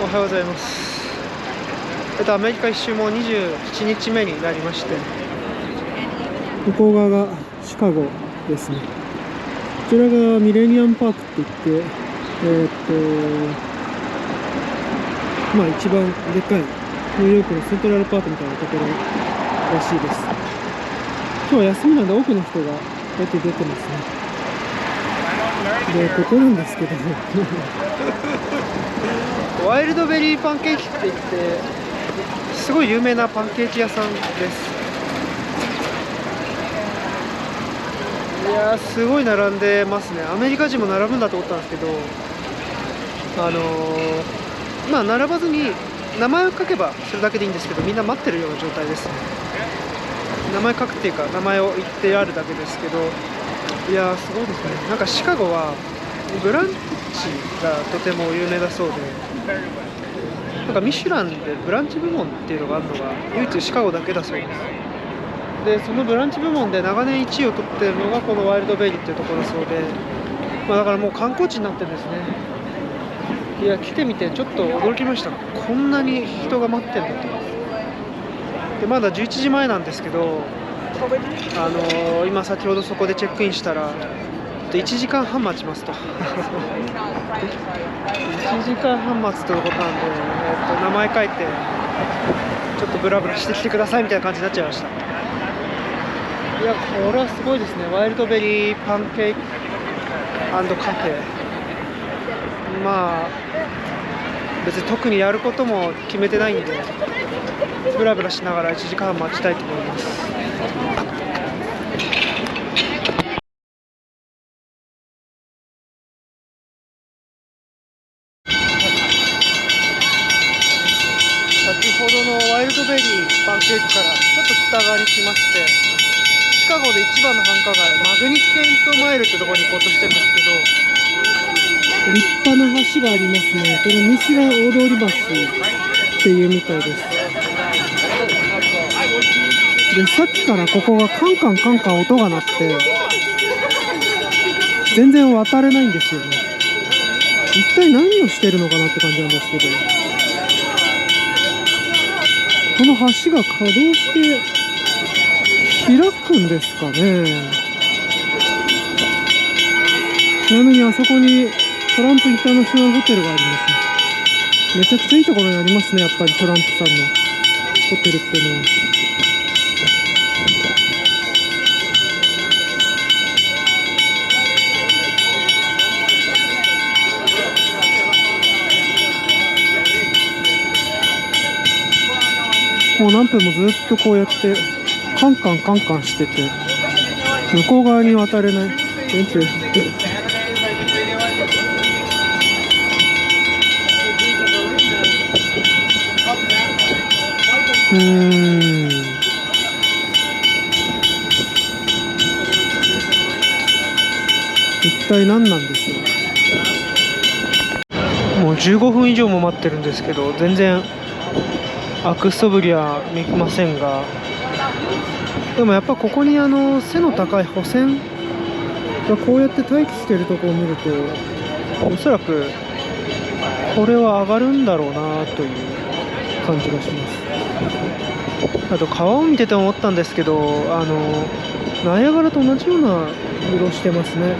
おはようございます。アメリカ一周も27日目になりまして、向こう側がシカゴですね。こちらがミレニアムパークって言って、一番でかいニューヨークのセントラルパークみたいなところらしいです。今日は休みなんで多くの人がこうやって出てますね。で、ここなんですけどワイルドベリーパンケーキって言ってすごい有名なパンケーキ屋さんです。いやー、すごい並んでますね。アメリカ人も並ぶんだと思ったんですけど、並ばずに名前を書けばそれだけでいいんですけど、みんな待ってるような状態ですね。名前書くっていうか、名前を言ってあるだけですけど、いやー、すごいですね。なんかシカゴはブランチがとても有名だそうで、なんかミシュランでブランチ部門っていうのがあるのが唯一シカゴだけだそうです。で、そのブランチ部門で長年1位を取ってるのがこのワイルドベリーっていうところだそうで、だからもう観光地になってるんですね。いや、来てみてちょっと驚きました。こんなに人が待ってんだと。で、まだ11時前なんですけど、今先ほどそこでチェックインしたら1時間半待ちますと1時間半待つということなんで、名前書いてちょっとブラブラしてきてくださいみたいな感じになっちゃいました。いや、これはすごいですね。ワイルドベリーパンケーキ&カフェ。別に特にやることも決めてないんで、ブラブラしながら1時間半待ちたいと思います。先ほどのワイルドベリーパンケーキからちょっと北側に来まして、シカゴで一番の繁華街マグニフィセントマイルってところに行こうとしてるんですけど、立派な橋がありますね。これミシガン大通り橋っていうみたいです。で、さっきからここがカンカンカンカン音が鳴って全然渡れないんですよね。一体何をしてるのかなって感じなんですけど、この橋が稼働して開くんですかね。ちなみにあそこにトランプインターナショナルホテルがありますね。めちゃくちゃいいところにありますね。やっぱりトランプさんのホテルっていうのは。もう何分もずっとこうやってカンカンカンカンしてて、向こう側に渡れない。一体何なんでしょう。もう15分以上も待ってるんですけど、全然開く素振りは見ませんが、でもやっぱここに背の高い補線がこうやって待機してるところを見ると、おそらくこれは上がるんだろうなという感じがします。あと川を見てて思ったんですけど、ナイアガラと同じような色してますね。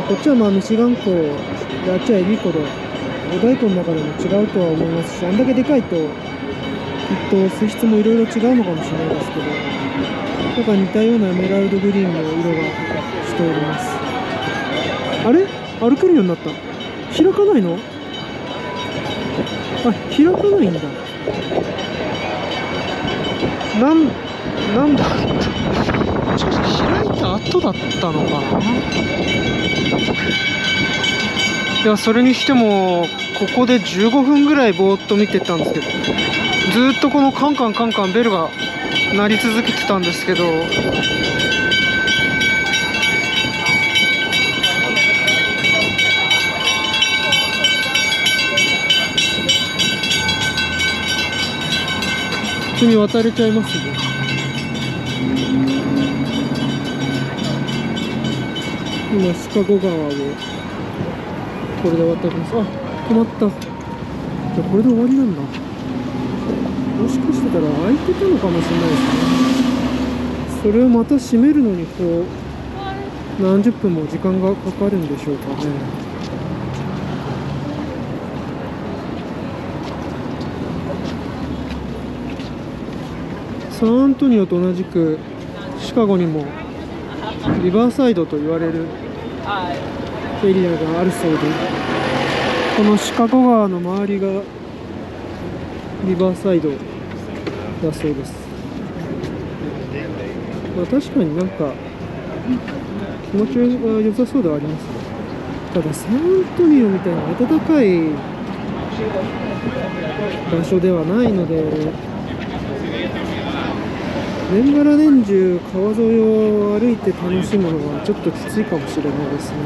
こっちはミシガン湖で、あっちはエビ湖で、五大湖の中でも違うとは思いますし、あんだけでかいときっと水質もいろいろ違うのかもしれないですけど、なんか似たようなエメラルドグリーンの色がしております。あれ、歩けるようになった。開かないの？あ、開かないんだ。なんだもしかして開いた後だったのかな。いや、それにしてもここで15分ぐらいぼーっと見てたんですけど、ずっとこのカンカンカンカンベルが鳴り続けてたんですけど、普通に渡れちゃいますね。今シカゴ川をこれで渡ります。あ、止まった。これで終わりなんだ。もしかしてたら開いてたのかもしれないですね。それをまた閉めるのにこう何十分も時間がかかるんでしょうかね。サンアントニオと同じくシカゴにもリバーサイドと言われるエリアがあるそうで、このシカゴ川の周りがリバーサイドだそうです。まあ、確かになんか気持ちが良さそうではありますね。ただサンアントニオみたいな暖かい場所ではないので、年がら年中川沿いを歩いて楽しむのはちょっときついかもしれないですね。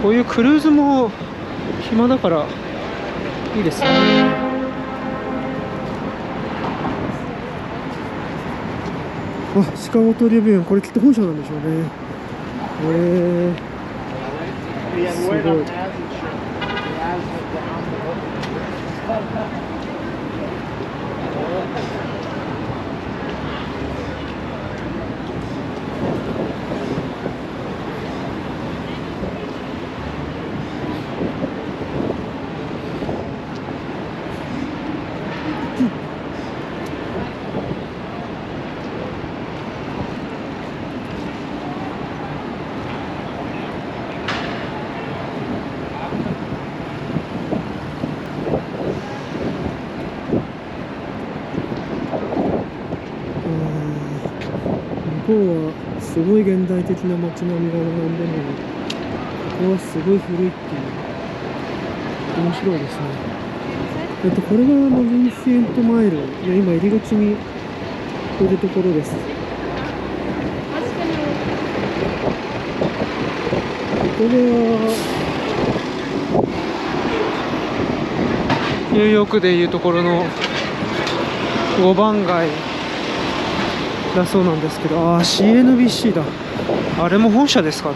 こういうクルーズも暇だからいいですね。あ、シカゴトリビューン、これきっと本社なんでしょうね。すごい。向こうはすごい現代的な街並みが並んでるのに、ここはすごい古いっていう、面白いですね。これがヴィンセントマイル、今入り口にいるところです。ここではニューヨークでいうところの5番街だそうなんですけど、CNBC だ。あれも本社ですかね。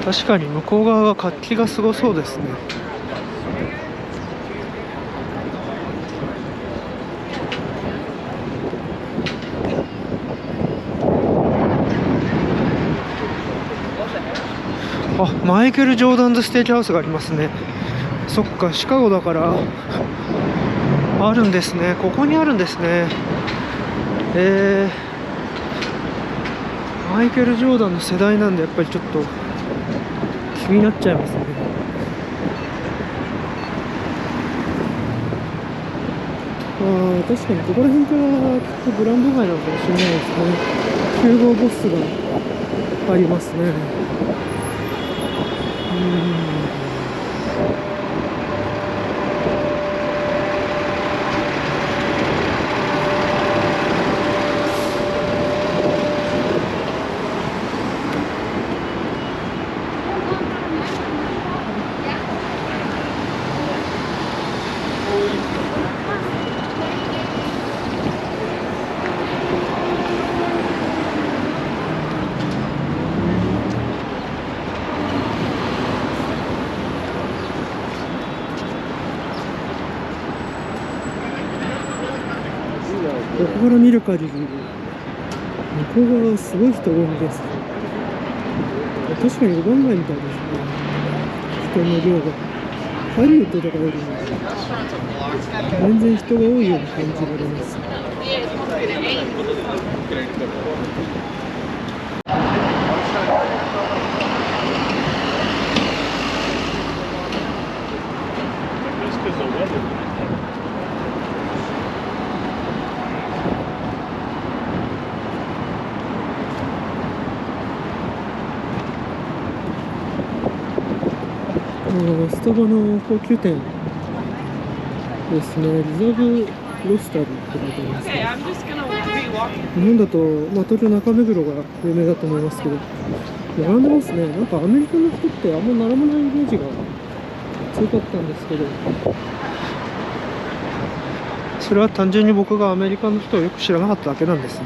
確かに向こう側は活気がすごそうですね。マイケル・ジョーダンズステーキハウスがありますね。そっか、シカゴだからあるんですね。ここにあるんですね。マイケル・ジョーダンの世代なんでやっぱりちょっと気になっちゃいますね。確かにここら辺からきっとブランド街なのかもしれないですね。ヒューゴボスがありますね。ここから見る限り向こう側すごい人混みです。確かにお盆街みたいですね、人の量が。ハリウッドとかよりも全然人が多いように感じられます。スタバの高級店ですね。リザーブロスタリーって書いてありますね。日本だと、東京中目黒が有名だと思いますけど、並んでますね。なんかアメリカの人ってあんま並ばないイメージが強かったんですけど、それは単純に僕がアメリカの人をよく知らなかっただけなんですね。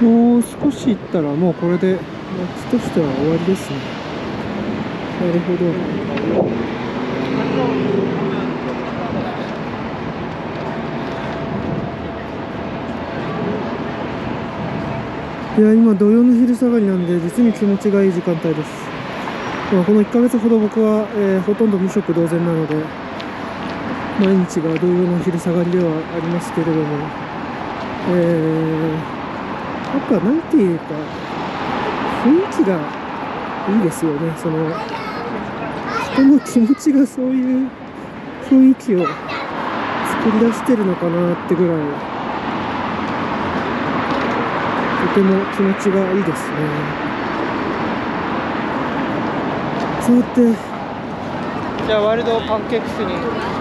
もう少し行ったらもうこれで街としては終わりですね。なるほど。いや、今土曜の昼下がりなんで実に気持ちがいい時間帯です。この1ヶ月ほど僕は、ほとんど無色同然なので毎日が土曜の昼下がりではありますけれども、やっぱなんていうか雰囲気がいいですよね。その人の気持ちがそういう雰囲気を作り出してるのかなってぐらい、とても気持ちがいいですね。そうやってじゃあワールドパンケーキスに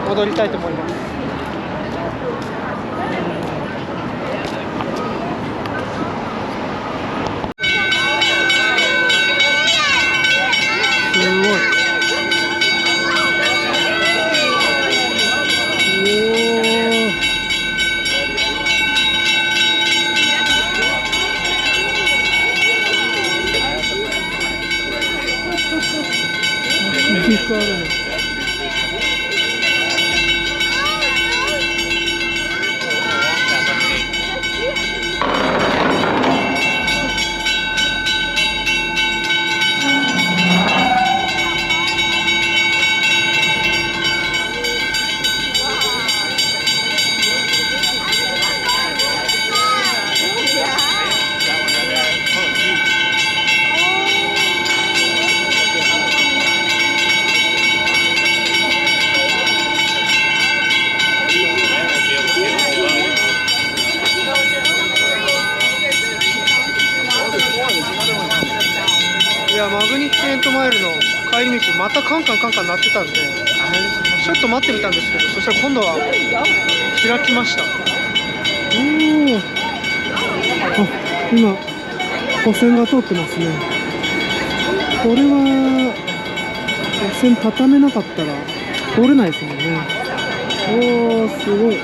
戻りたいと思います。すごい。あるの。いや、マグニフィセントマイルの帰り道またカンカンカンカン鳴ってたんで、ちょっと待ってみたんですけど、そしたら今度は開きました。おお、今補線が通ってますね。これは線畳めなかったら通れないですもんね。おー、すごい。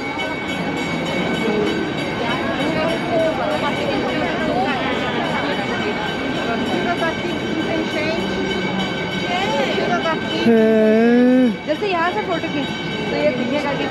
へえ。जैसे यहाँ से फोटो खींच तो ये दिखेगा कि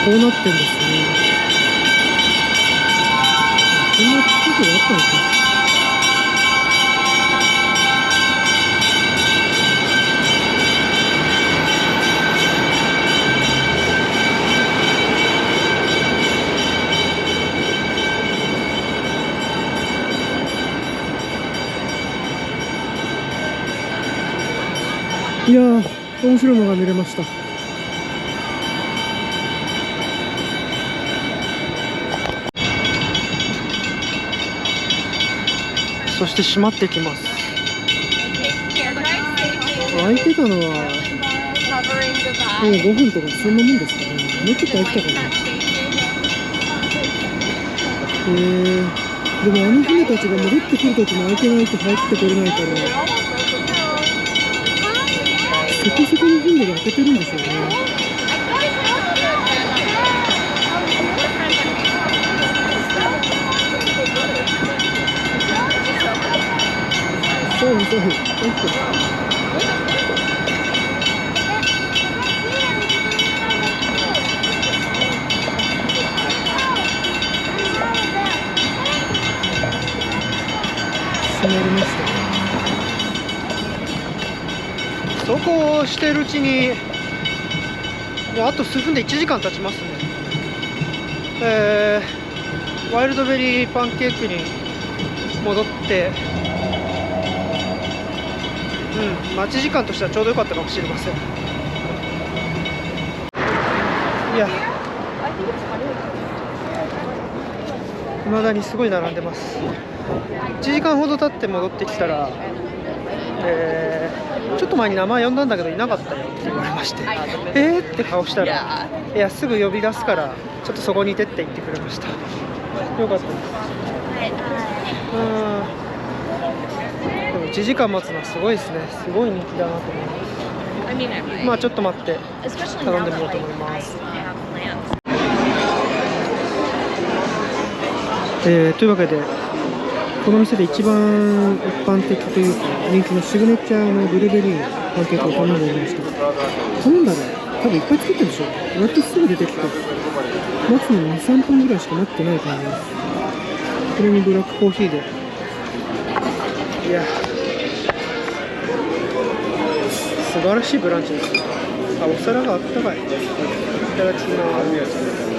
こうなってんですね。こんな近くがあったのか。いやー、面白いのが見れました。そして閉まってきます。開いてたのはもう5分とかそんなもんですかね。もうちょっと開いてたかな。でもあの船たちが戻ってくるときも開いてないと入ってこれないから、そこそこの頻度で開けてるんでしょうね。そうそう、閉まりました。そうこうしているうちにもうあと数分で1時間経ちますね。ワイルドベリーパンケーキに戻って、待ち時間としてはちょうど良かったかもしれません。いや、未だにすごい並んでます。1時間ほど経って戻ってきたら、ちょっと前に名前呼んだんだけどいなかったよって言われまして、って顔したら、いや、すぐ呼び出すからちょっとそこにいてって言ってくれました。よかったです。でも1時間待つのはすごいですね。すごい人気だなと思います。まあちょっと待って頼んでみようと思います。というわけで、この店で一番一般的というか人気のシグネチャーのブルーベリーパンケーキを頼んでみました。頼んだら多分いっぱい作ってるでしょ。割とすぐ出てきて、待つのに 2,3 分ぐらいしか待ってない感じです。これにブラックコーヒーで、いや、素晴らしいブランチです。あ、お皿があったかい。いただきます。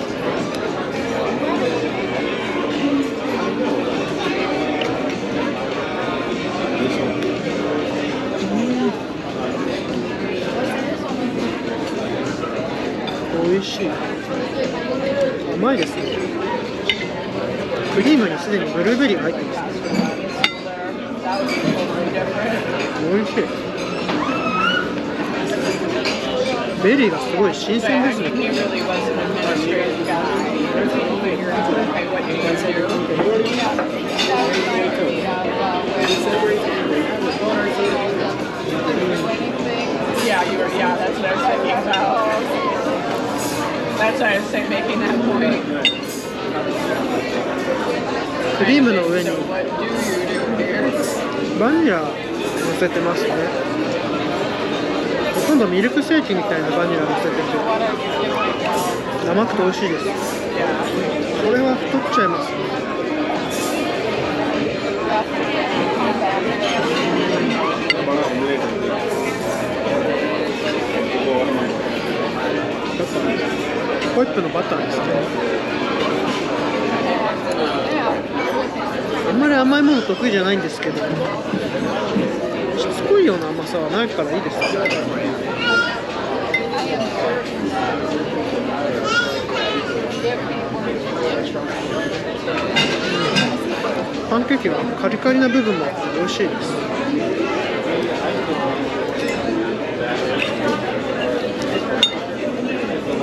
美味しい。甘いですね。クリームにすでにブルーベリーが入ってます。美味しい。ベリーがすごい新鮮ですね。クリームの上にバニラ乗せてますね。ほとんどミルクセーキみたいなバニラ乗せてて、甘くて美味しいです。これは太っちゃいますね。ホイップのバターですね。あんまり甘いもの得意じゃないんですけど、しつこいような甘さはないからいいですね。パンケーキがカリカリな部分もあって美味しいです。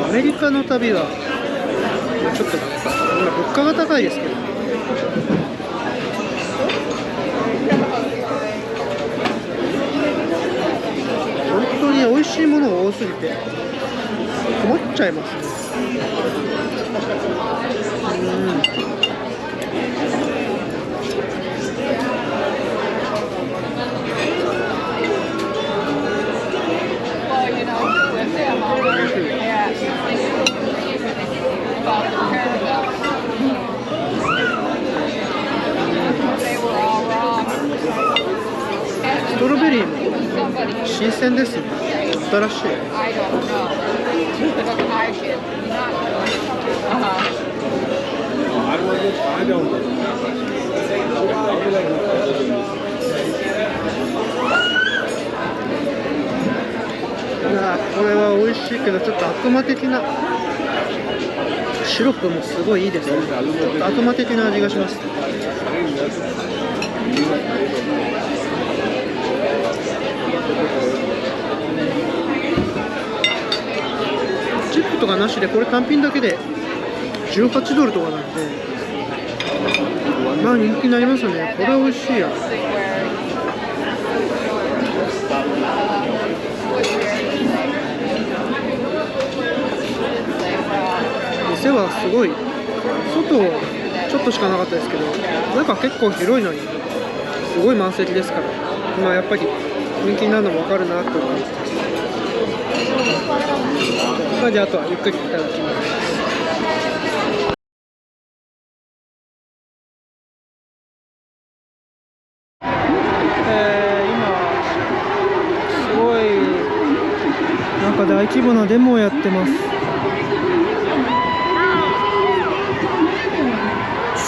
アメリカの旅はちょっと今物価が高いですけど、本当に美味しいものが多すぎて困っちゃいますね。ストロベリーも新鮮ですね。新しい。これは美味しいけどちょっと悪魔的な、シロップもすごいいいですね。ちょっと悪魔的な味がします。チップとかなしでこれ単品だけで18ドルとかなんで、まあ人気になりますよね。これは美味しいや。店はすごい、外ちょっとしかなかったですけど、中結構広いのにすごい満席ですから、まあやっぱり人気になるのも分かるなという感じです。まあじゃあ、あとはゆっくりいただきます。今すごいなんか大規模なデモをやってます。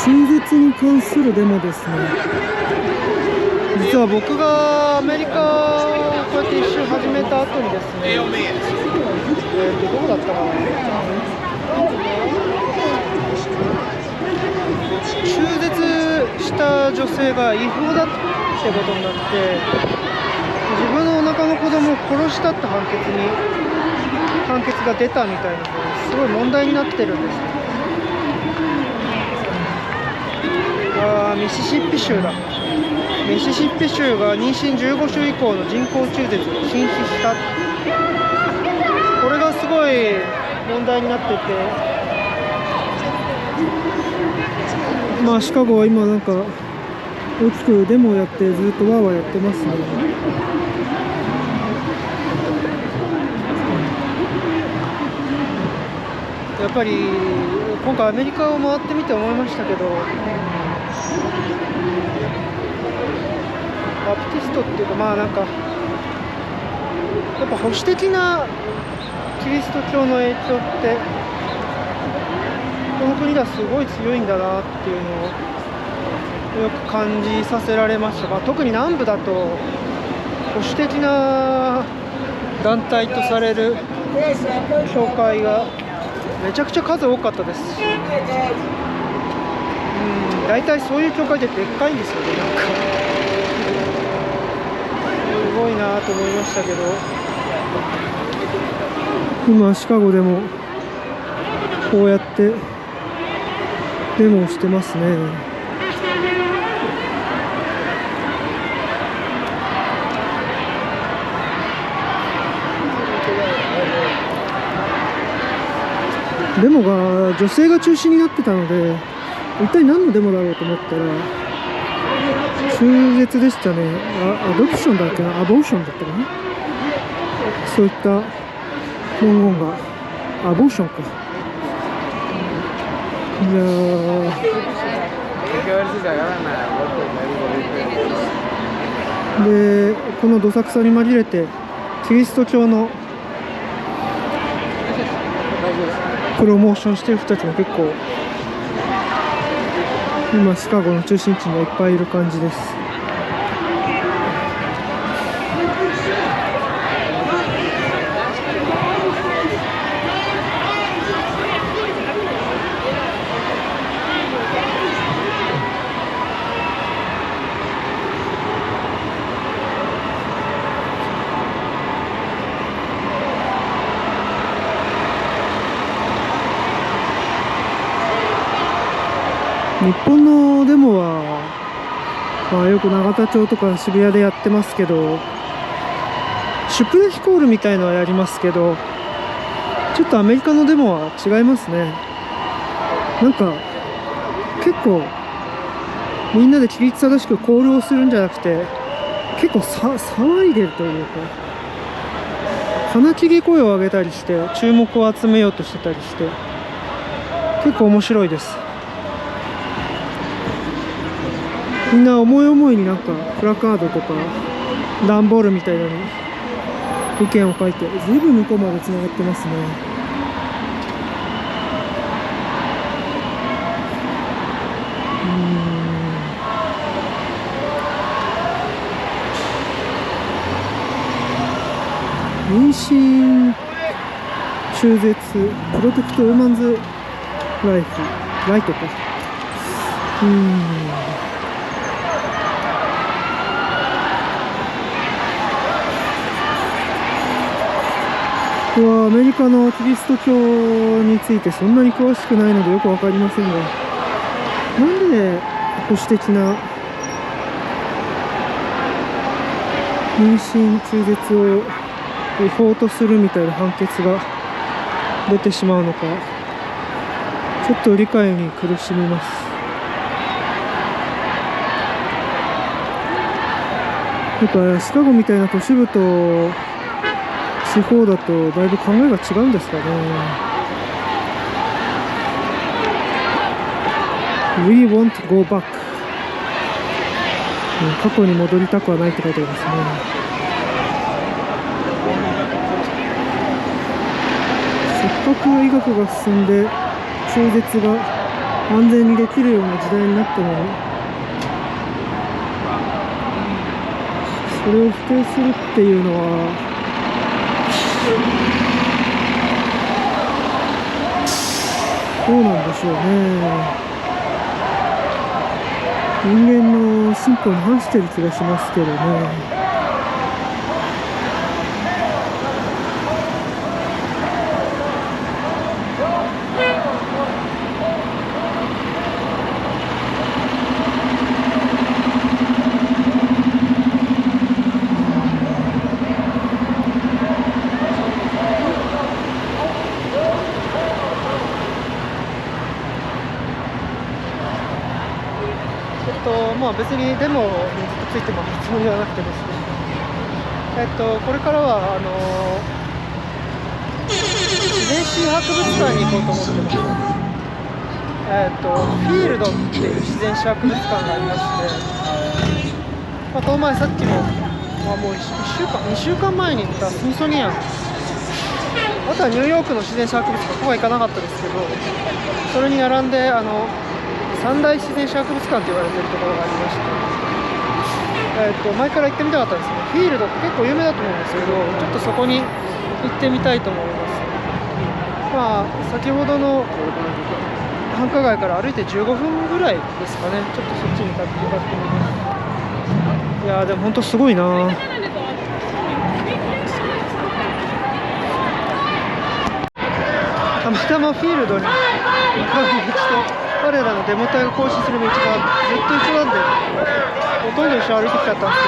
中絶に関するデモですね。実は僕がアメリカをこうやって一周始めた後にですね、どこだったかな、中絶した女性が違法だってことになって、自分のお腹の子供を殺したって判決が出たみたいなのですごい問題になってるんですね。ミシシッピ州だ。ミシシッピ州が妊娠15週以降の人工中絶を禁止した。これがすごい問題になってて、まあシカゴは今なんか大きくデモをやってずっとワーワーやってますね。やっぱり今回アメリカを回ってみて思いましたけど、バプティストっていうか、まあなんかやっぱ保守的なキリスト教の影響ってこの国ではすごい強いんだなっていうのをよく感じさせられましたが、特に南部だと保守的な団体とされる教会がめちゃくちゃ数多かったです。大体そういう教会ってでっかいんですよね。なんかすごいなと思いましたけど、今シカゴでもこうやってデモをしてますね。デモが女性が中心になってたので、一体何のデモだろうと思ったら中絶でしたね。アドプションだっけな、アボーションだったかな、そういった文言が、アボーションか、いやー、 Hay que ver si se agarran a golpes ahí,でこのどさくさに紛れてキリスト教のプロモーションしてる人たちも結構今シカゴの中心地にはいっぱいいる感じです。日本のデモは、よく永田町とか渋谷でやってますけど、シュプレヒコールみたいのはやりますけど、ちょっとアメリカのデモは違いますね。なんか結構みんなで規律正しくコールをするんじゃなくて、結構騒いでるというか、鼻切り声を上げたりして注目を集めようとしてたりして、結構面白いです。みんな思い思いになんかプラカードとか段ボールみたいなのに意見を書いて、ずいぶん向こうまでつながってますね。妊娠中絶プロテクトウーマンズライトか。僕はアメリカのキリスト教についてそんなに詳しくないのでよくわかりませんが、なんで保守的な妊娠中絶を違法とするみたいな判決が出てしまうのか、ちょっと理解に苦しみます。やっぱシカゴみたいな都市部と地方だとだいぶ考えが違うんですかね。We want to go back。過去に戻りたくはないって書いてありますね。せっかく医学が進んで中絶が安全にできるような時代になったのに、それを否定するっていうのはどうなんでしょうね。人間の進歩に反してる気がしますけどね。別にデモにずっとついて回るつもりはなくてですね、これからは自然史博物館に行こうと思ってます。フィールドっていう自然史博物館がありまして、この前さっきも、もう2週間前に行ったスミソニアン、あとはニューヨークの自然史博物館、ここは行かなかったですけど、それに並んで三大自然史博物館と言われているところがありまして、前から行ってみたかったんですね。フィールドって結構有名だと思うんですけど、ちょっとそこに行ってみたいと思います。先ほどの繁華街から歩いて15分ぐらいですかね。ちょっとそっちに向かってみます。いやー、でも本当すごいな。たまたまフィールドに向かう道と彼らのデモ隊が行進する道がずっと一緒なんで、ほとんど一緒歩いてきちゃったんです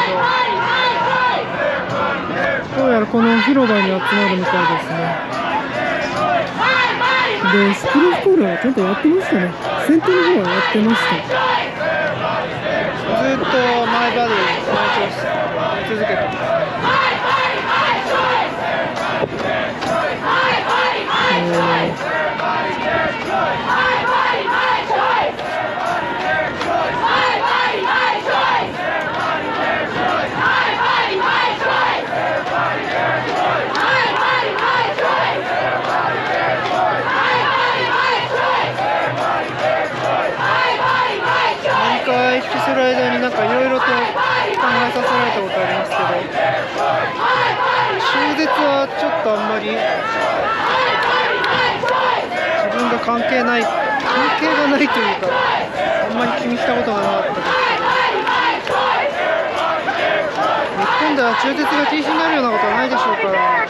けど、どうやらこの広場に集まるみたいですね。で、スクリーンコールはちゃんとやってましたね。先頭の方はやってました。ずっとマイバディにその調子続けてます。行き来する間になんかいろいろと考えさせられたことありますけど、中絶はちょっとあんまり自分が関係がないというか、あんまり気にしたことがなかったですけど、日本では中絶が禁止になるようなことはないでしょうから、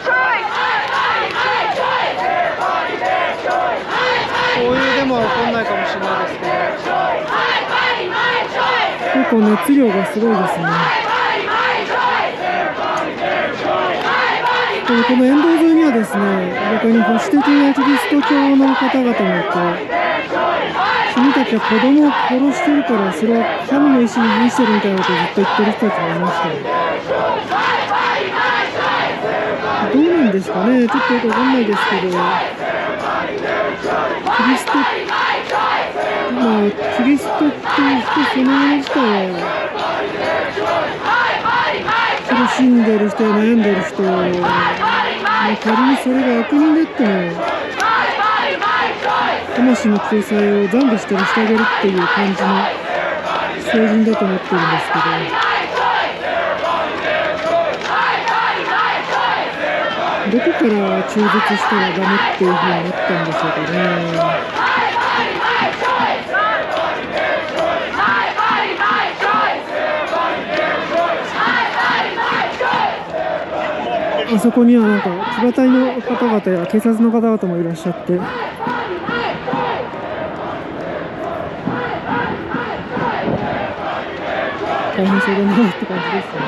こういうデモは起こんないかもしれないですけど、結構熱量がすごいですね。この沿道沿いにはですね、逆に保守的なキリスト教の方々もいて、君たちは子供を殺してるから、それは神の意志に反してるみたいなことをずっと言ってる人たちもいましたね。どうなんですかね、ちょっとよくわかんないですけど、キリストっていう人そのもの自体は、苦しんでる人や悩んでる人、仮にそれが悪人であっても、魂の救済を懺悔したらしてあげるっていう感じの聖人だと思ってるんですけど、どこから中絶したらダメっていう風になったんでしょうかね。あそこにはなんか騎馬隊の方々や警察の方々もいらっしゃって、大変そうだなって感じですね。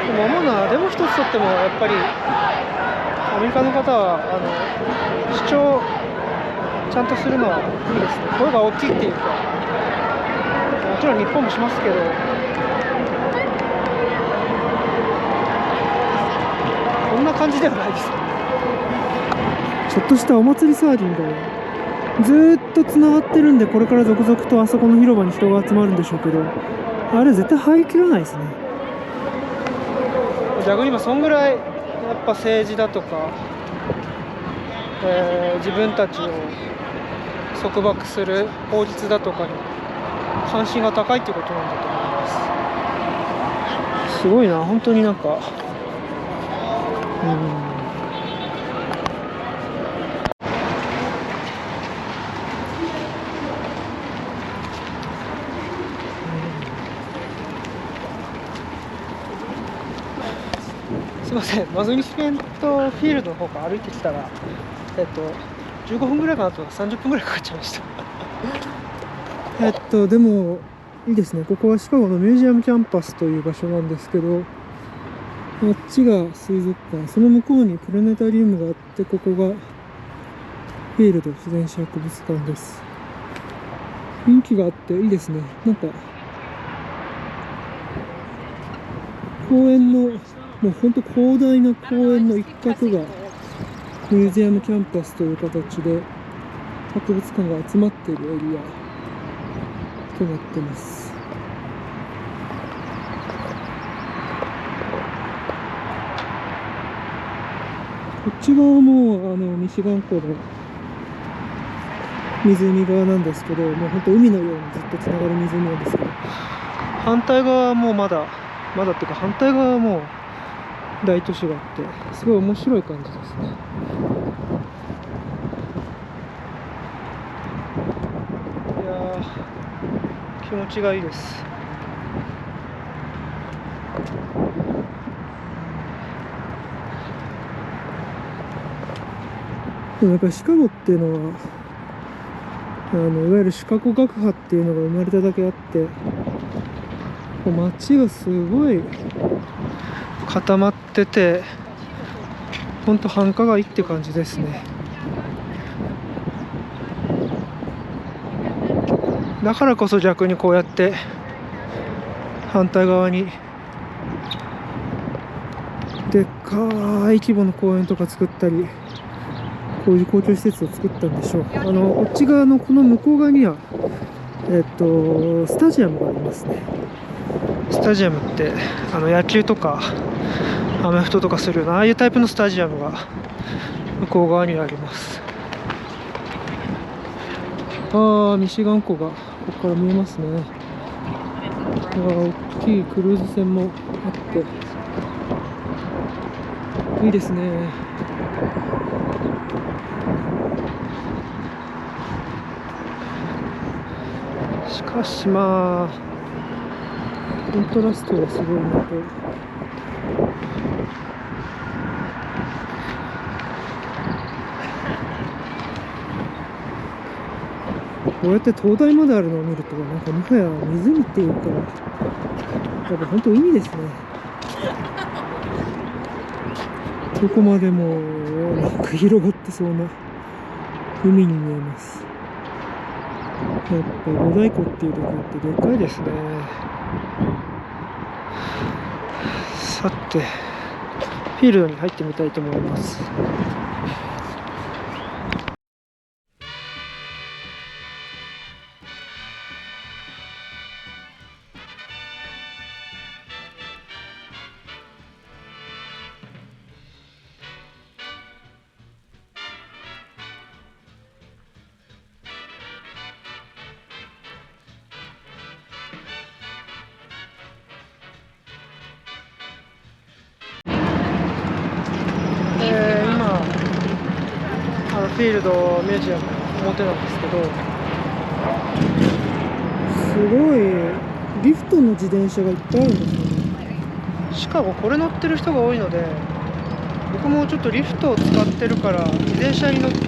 でも主なデモ一つとってもやっぱりアメリカの方は主張ちゃんとするのはいいですね。声が大きいっていうか、もちろん日本もしますけど、こんな感じではないですね。ちょっとしたお祭り騒ぎみたいな、ずーっとつながってるんで、これから続々とあそこの広場に人が集まるんでしょうけど、あれ絶対入りきらないですね。逆に今そんぐらいやっぱ政治だとか、自分たちを束縛する法律だとかに関心が高いっていうことなんだと思います。すごいな、本当になんか、すいません、マグニフィセントフィールドの方から歩いてきたら、15分ぐらいかなと30分ぐらいかかっちゃいましたでもいいですね。ここはシカゴのミュージアムキャンパスという場所なんですけど、あっちが水族館、その向こうにプラネタリウムがあって、ここがフィールド自然史博物館です。雰囲気があっていいですね。なんか公園のもう本当広大な公園の一角がミュージアムキャンパスという形で博物館が集まっているエリアとなっています。こっち側もミシガン湖の湖側なんですけど、もう本当海のようにずっとつながる湖なんですけど、反対側はもうまだっていうか、反対側はもう大都市があって、すごい面白い感じですね。いやー、気持ちがいいです。でもやっぱりシカゴっていうのはいわゆるシカゴ学派っていうのが生まれただけあって、街がすごい固まってて、ほんと繁華街って感じですね。だからこそ逆にこうやって反対側にでっかい規模の公園とか作ったり、こういう公共施設を作ったんでしょう。こっち側のこの向こう側にはスタジアムがありますね。スタジアムって野球とかアメフトとかするような、ああいうタイプのスタジアムが向こう側にあります。ああ、ミシガン湖がここから見えますね。大きいクルーズ船もあっていいですね。しかしまあコントラストがすごいなと。こうやって灯台まであるのを見ると、なんかもはや湖っていうか、やっぱ本当海ですね。どこまでもなんか広がってそうな海に見えます。やっぱ五大湖っていうところってでかいですね。さて、フィールドに入ってみたいと思います。今フィールドミュージアムの表なんですけど、すごいリフトの自転車がいっぱいあるんですよね。シカゴこれ乗ってる人が多いので、僕もちょっとリフトを使ってるから自転車に乗って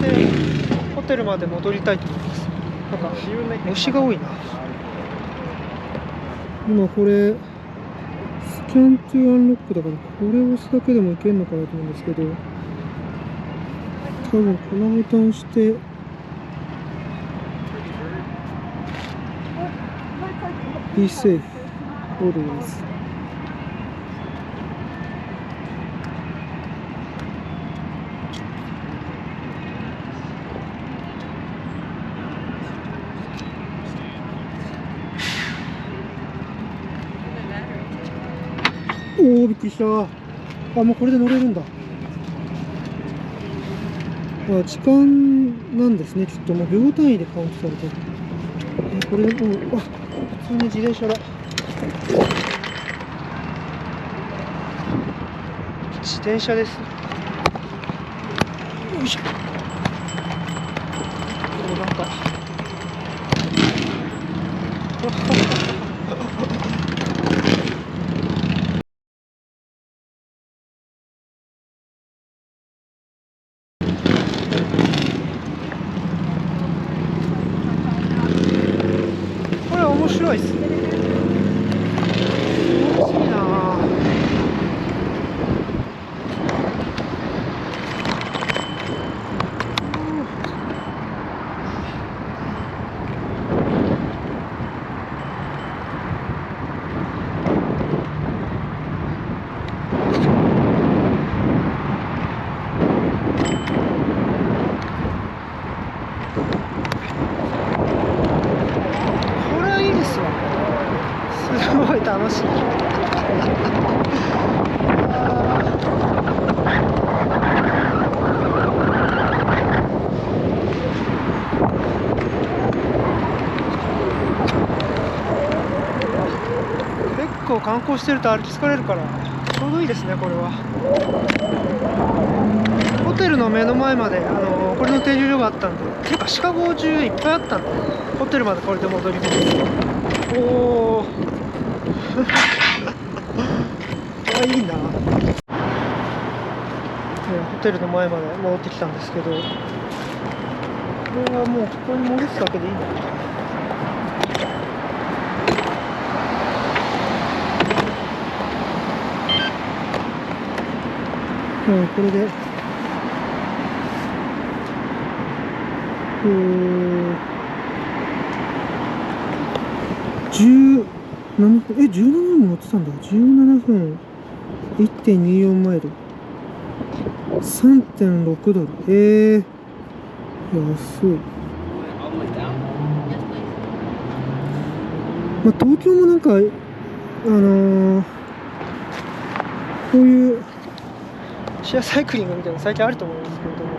ホテルまで戻りたいと思います。なんか虫が多いな。今これスキャントゥアンロックだから、これを押すだけでもいけるのかなと思うんですけど、多分このボタンを押して、Be safe always。おお、びっくりした。あ、もうこれで乗れるんだ。あ、時間なんですね。ちょっともう秒単位でカウントされてる。これでもう、あ、普通に自転車だ。自転車です。よいしょ。お、なんかこれ面白いっすね。気持ちいいな。これはいいですわ。すごい楽しい。結構観光してると歩き疲れるからちょうどいいですね。これはホテルの目の前までこれの停留所があったんで、ていうかシカゴ中いっぱいあったんで、ホテルまでこれで戻ります。おおあ、いいな。ホテルの前まで戻ってきたんですけど、これはもうここに戻すだけでいいんだ。これで17分、17分も乗ってたんだ。17分 1.24 マイル 3.6 ドル。安い。まあ、東京もなんかこういうシェアサイクリングみたいなの最近あると思うんですけれども、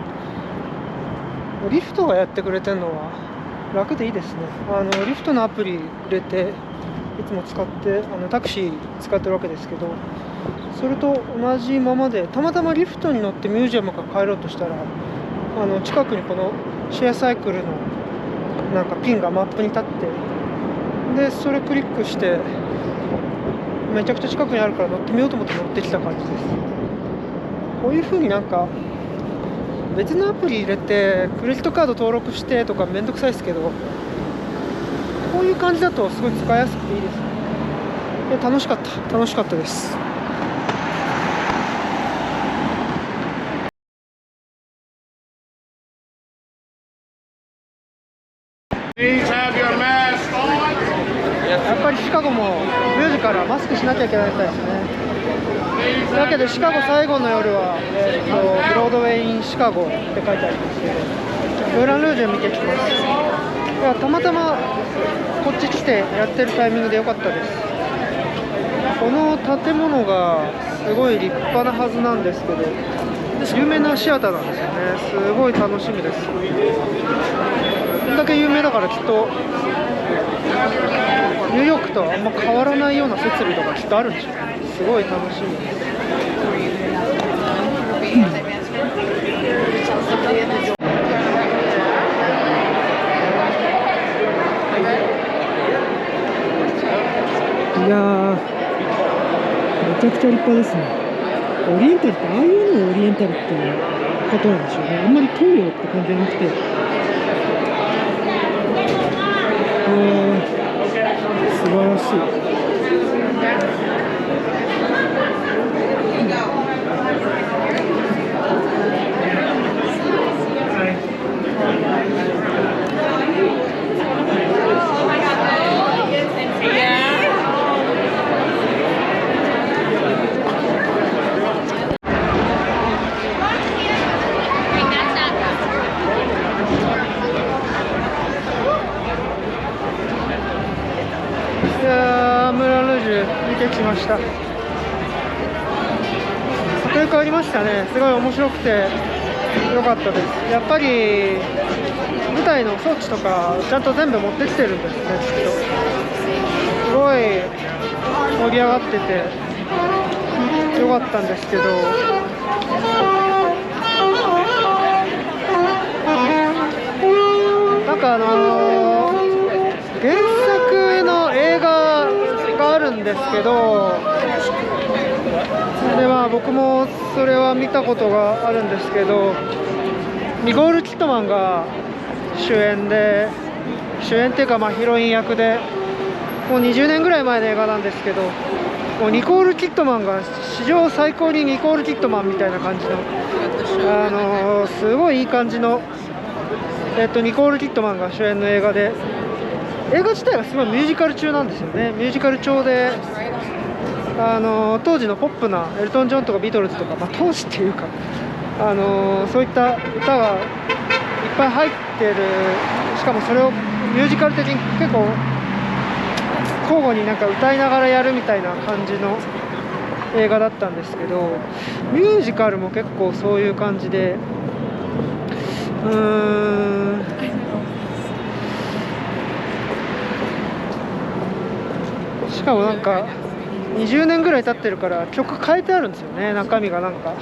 リフトがやってくれてるのは楽でいいですね。リフトのアプリ入れていつも使ってタクシー使ってるわけですけど、それと同じままで、たまたまリフトに乗ってミュージアムから帰ろうとしたら近くにこのシェアサイクルのなんかピンがマップに立って、でそれクリックしてめちゃくちゃ近くにあるから乗ってみようと思って乗ってきた感じです。こういう風になんか別のアプリ入れてクレジットカード登録してとかめんどくさいですけど、こういう感じだとすごい使いやすくていいですね。楽しかったです。やっぱりシカゴもミュージカルはマスクしなきゃいけないみたいですね。だけどシカゴ最後の夜は、ブロードウェイ・イン・シカゴって書いてありますけど、ムーラン・ルージュ見てきます。いや、たまたまこっち来てやってるタイミングでよかったです。この建物がすごい立派なはずなんですけど、有名なシアターなんですよね。すごい楽しみです。こんだけ有名だからきっとニューヨークとあんま変わらないような設備とかきっとあるんでしょうね。すごい楽しみです。いやー、めちゃくちゃ立派ですね。オリエンタルってああいうのをオリエンタルっていうことなんでしょうね。あんまり東洋って感じじゃなくて、素晴らしい。いやー、ムーラン・ルージュ見てきました。迫力ありましたね。すごい面白くて良かったです。やっぱり舞台の装置とかちゃんと全部持ってきてるんですね。きっとすごい盛り上がってて良かったんですけど、なんか原作の映画があるんですけど、で僕もそれは見たことがあるんですけど、ニコール・キッドマンが主演っていうかヒロイン役で、もう20年ぐらい前の映画なんですけど、もうニコール・キッドマンが史上最高にニコール・キッドマンみたいな感じの、すごいいい感じの、ニコール・キッドマンが主演の映画で、映画自体がすごいミュージカル調なんですよね。ミュージカル調で当時のポップなエルトン・ジョンとかビートルズとか、当時っていうかそういった歌がいっぱい入ってる。しかもそれをミュージカル的に結構交互になんか歌いながらやるみたいな感じの映画だったんですけど、ミュージカルも結構そういう感じで、しかもなんか20年ぐらい経ってるから曲変えてあるんですよね。中身がなんか、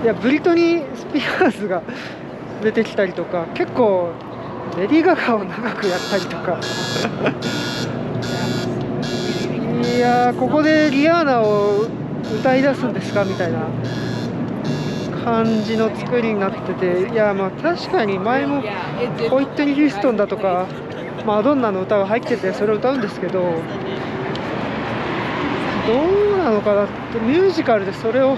いやブリトニー・スピアーズが出てきたりとか、結構レディー・ガガを長くやったりとかいやここでリアーナを歌い出すんですかみたいな感じの作りになってて、いや確かに前もホイットニー・ヒューストンだとかマドンナの歌が入っててそれを歌うんですけど、どうなのかなって、ミュージカルでそれを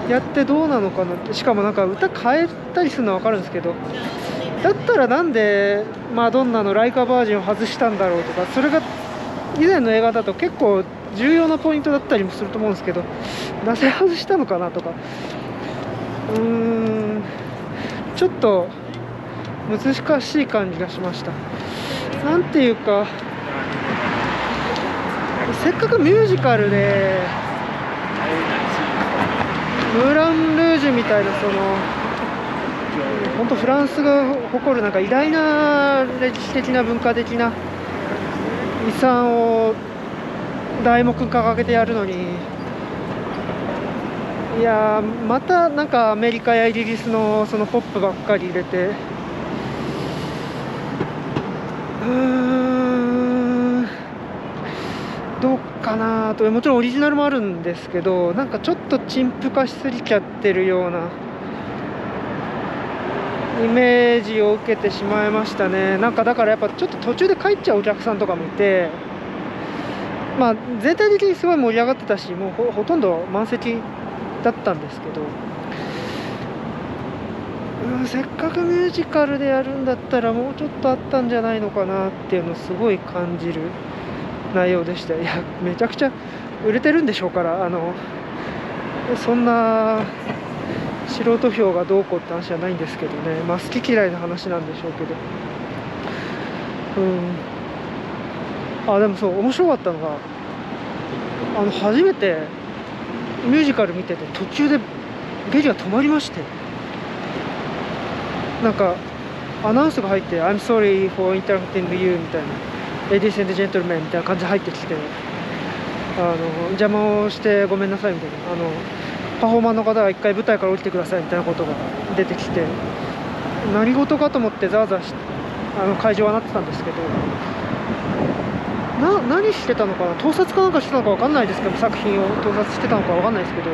やってどうなのかなって。しかもなんか歌変えたりするのは分かるんですけど、だったらなんでマドンナのライカバージョンを外したんだろうとか、それが以前の映画だと結構重要なポイントだったりもすると思うんですけど、なぜ外したのかなとか、ちょっと難しい感じがしました。なんていうか、せっかくミュージカルでムーラン・ルージュみたいなその本当フランスが誇るなんか偉大な歴史的な文化的な遺産を題目掲げてやるのに、いやーまたなんかアメリカやイギリスのそのポップばっかり入れて、どうかなと。もちろんオリジナルもあるんですけど、なんかちょっと陳腐化しすぎちゃってるようなイメージを受けてしまいましたね。なんかだからやっぱちょっと途中で帰っちゃうお客さんとかもいて、まあ全体的にすごい盛り上がってたし、もうほとんど満席だったんですけど、せっかくミュージカルでやるんだったらもうちょっとあったんじゃないのかなっていうのをすごい感じる内容でした。いやめちゃくちゃ売れてるんでしょうから、そんな素人票がどうこうって話じゃないんですけどね。まあ好き嫌いの話なんでしょうけど、でもそう面白かったのが、初めてミュージカル見てて途中でゲリが止まりまして、なんかアナウンスが入って「I'm sorry for interrupting you」みたいな「Ladies and Gentlemen」みたいな感じで入ってきて、邪魔をしてごめんなさいみたいな、パフォーマーの方が一回舞台から降りてくださいみたいなことが出てきて、何事かと思ってざわざわ会場はなってたんですけど、何してたのかな、盗撮かなんかしてたのか分かんないですけど、作品を盗撮してたのか分かんないですけど、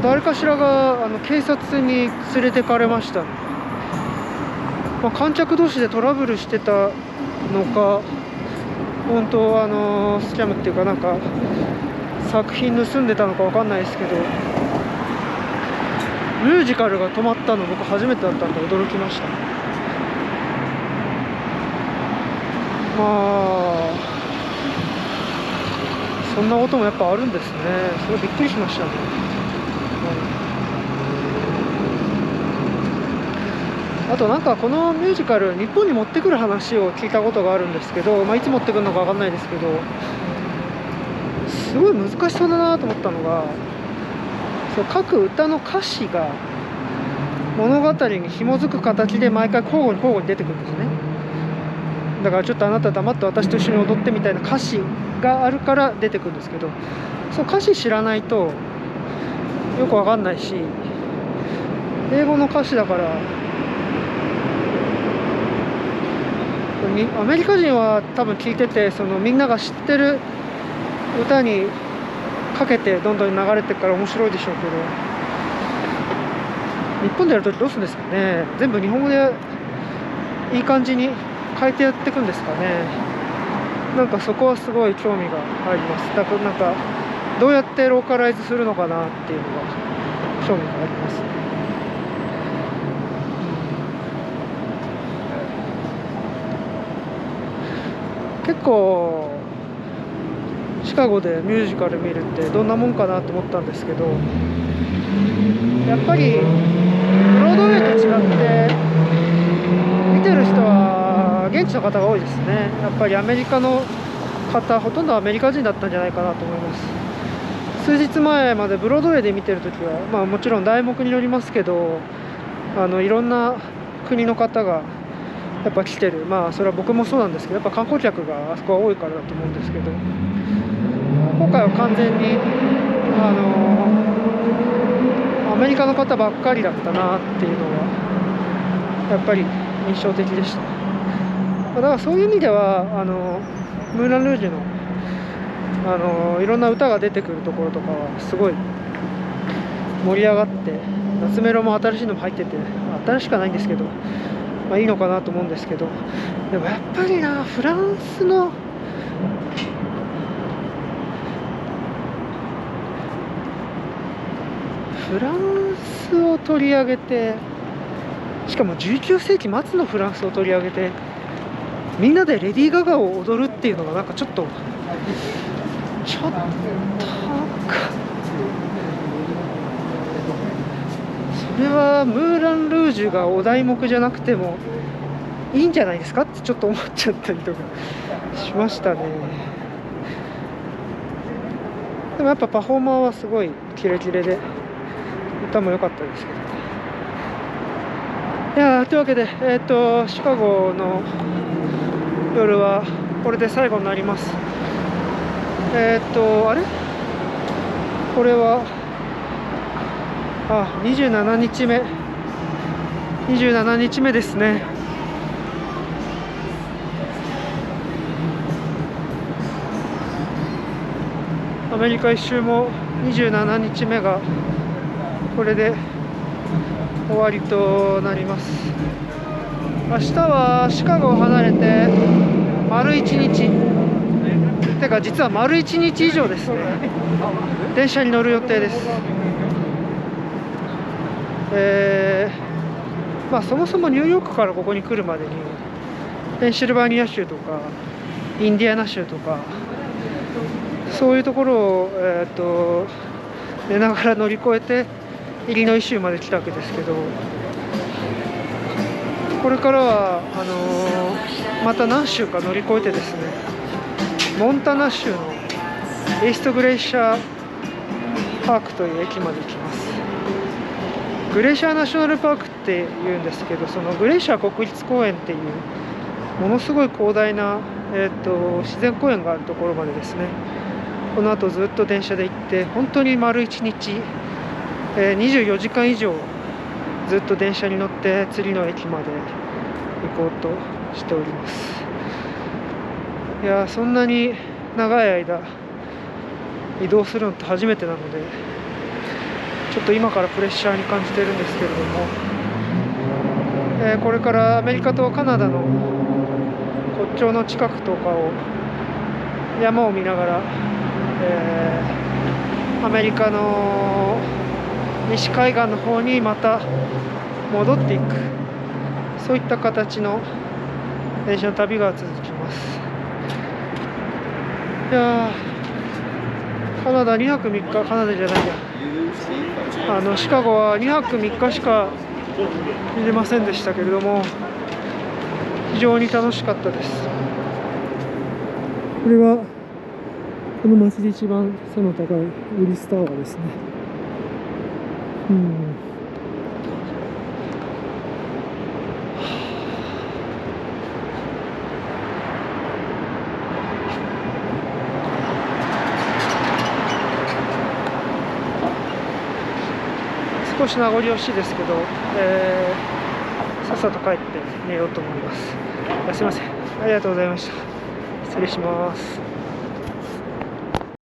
誰かしらが警察に連れてかれました。まあ、観客同士でトラブルしてたのか、本当スキャムっていうかなんか作品盗んでたのか分かんないですけど、ミュージカルが止まったの僕初めてだったんで驚きました。まあそんなこともやっぱあるんですね。それびっくりしましたね。あとなんかこのミュージカル日本に持ってくる話を聞いたことがあるんですけど、まあ、いつ持ってくるのか分かんないですけど、すごい難しそうだなと思ったのが、そう各歌の歌詞が物語に紐づく形で毎回交互に出てくるんですね。だからちょっとあなた黙って私と一緒に踊ってみたいな歌詞があるから出てくるんですけど、そう歌詞知らないとよく分かんないし、英語の歌詞だからアメリカ人は多分聞いてて、みんなが知ってる歌にかけてどんどん流れていくから面白いでしょうけど、日本でやるときどうするんですかね。全部日本語でいい感じに変えてやっていくんですかね。なんかそこはすごい興味があります。だからなんかどうやってローカライズするのかなっていうのが興味がありますね。結構シカゴでミュージカル見るってどんなもんかなと思ったんですけど、やっぱりブロードウェイと違って見てる人は現地の方が多いですね。やっぱりアメリカの方ほとんどアメリカ人だったんじゃないかなと思います。数日前までブロードウェイで見てるときは、まあもちろん題目によりますけど、いろんな国の方がやっぱ来てる。まあそれは僕もそうなんですけど、やっぱ観光客があそこは多いからだと思うんですけど、今回は完全にアメリカの方ばっかりだったなっていうのはやっぱり印象的でした。だからそういう意味ではムーラン・ルージュのいろんな歌が出てくるところとかはすごい盛り上がって、夏メロも新しいのも入ってて、新しくはないんですけど、まあいいのかなと思うんですけど、でもやっぱりな、フランスを取り上げて、しかも19世紀末のフランスを取り上げて、みんなでレディー・ガガを踊るっていうのがなんかちょっとなんかそれはムーラン・ルージュがお題目じゃなくてもいいんじゃないですかってちょっと思っちゃったりとかしましたね。でもやっぱパフォーマーはすごいキレキレで歌も良かったですけどね。いやーというわけで、シカゴの夜はこれで最後になります。あれこれは27日目27日目ですね。アメリカ一周も27日目がこれで終わりとなります。明日はシカゴを離れて丸1日てか実は丸1日以上ですね、電車に乗る予定です。そもそもニューヨークからここに来るまでにペンシルバニア州とかインディアナ州とかそういうところを、寝ながら乗り越えてイリノイ州まで来たわけですけど、これからはまた何州か乗り越えてですね、モンタナ州のイーストグレイシャーパークという駅まで行きます。グレイシャーナショナルパークって言うんですけど、そのグレイシャー国立公園っていうものすごい広大な、自然公園があるところまでですね、この後ずっと電車で行って本当に丸1日、24時間以上ずっと電車に乗って次の駅まで行こうとしております。いやそんなに長い間移動するのって初めてなので、ちょっと今からプレッシャーに感じてるんですけれども、これからアメリカとカナダの国境の近くとかを山を見ながら、アメリカの西海岸の方にまた戻っていく、そういった形の電車の旅が続きます。いやカナダ2泊3日、カナダじゃないや、シカゴは2泊3日しか見れませんでしたけれども、非常に楽しかったです。これがこの街で一番背の高いウィリスタワーですね。少し名残惜しいですけど、さっさと帰って寝ようと思います。すいません、ありがとうございました。失礼します。